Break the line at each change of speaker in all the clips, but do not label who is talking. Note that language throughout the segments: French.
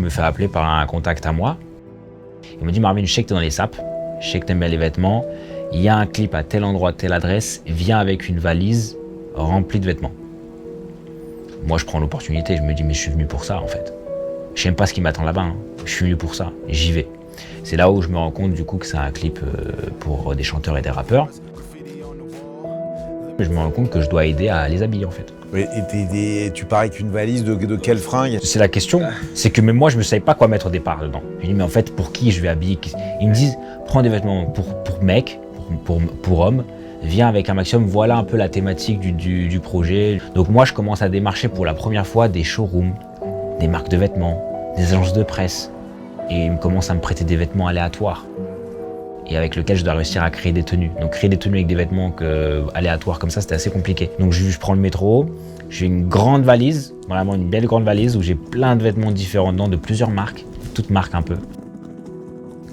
me fais appeler par un contact à moi. Il me dit, Marvin, je sais que t'es dans les sapes, je sais que t'aimes bien les vêtements, il y a un clip à tel endroit, telle adresse, viens avec une valise remplie de vêtements. Moi, je prends l'opportunité, je me dis, mais je suis venu pour ça, en fait. Je sais même pas ce qui m'attend là-bas, hein. Je suis venu pour ça, j'y vais. C'est là où je me rends compte, du coup, que c'est un clip pour des chanteurs et des rappeurs. Je me rends compte que je dois aider à les habiller, en fait.
Oui, et tu pars avec une valise de quelle fringue?
C'est la question, c'est que même moi, je ne savais pas quoi mettre au départ dedans. Je me dis, mais en fait, pour qui je vais habiller? Ils me disent, prends des vêtements pour mec, pour homme, viens avec un maximum, voilà un peu la thématique du projet. Donc moi, je commence à démarcher pour la première fois des showrooms, des marques de vêtements, des agences de presse. Et ils commencent à me prêter des vêtements aléatoires et avec lesquels je dois réussir à créer des tenues. Donc créer des tenues avec des vêtements aléatoires comme ça, c'était assez compliqué. Donc je prends le métro, j'ai une grande valise, vraiment une belle grande valise où j'ai plein de vêtements différents dedans, de plusieurs marques, toutes marques un peu.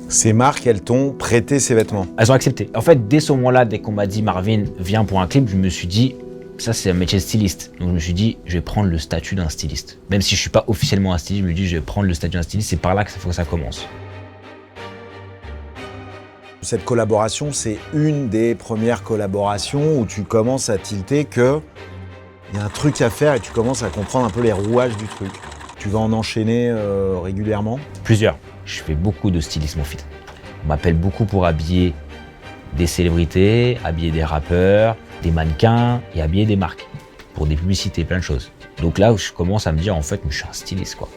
Ces marques, elles t'ont prêté ces vêtements?
Elles ont accepté. En fait, dès ce moment-là, dès qu'on m'a dit Marvin, viens pour un clip, je me suis dit, ça c'est un métier de styliste. Donc je me suis dit, je vais prendre le statut d'un styliste. Même si je suis pas officiellement un styliste, je me dis, je vais prendre le statut d'un styliste, c'est par là qu'il faut que ça commence.
Cette collaboration, c'est une des premières collaborations où tu commences à tilter qu'il y a un truc à faire et tu commences à comprendre un peu les rouages du truc. Tu vas en enchaîner régulièrement?
Plusieurs. Je fais beaucoup de stylisme en fit. On m'appelle beaucoup pour habiller des célébrités, habiller des rappeurs, des mannequins et habiller des marques. Pour des publicités, plein de choses. Donc là, je commence à me dire, en fait, je suis un styliste, quoi.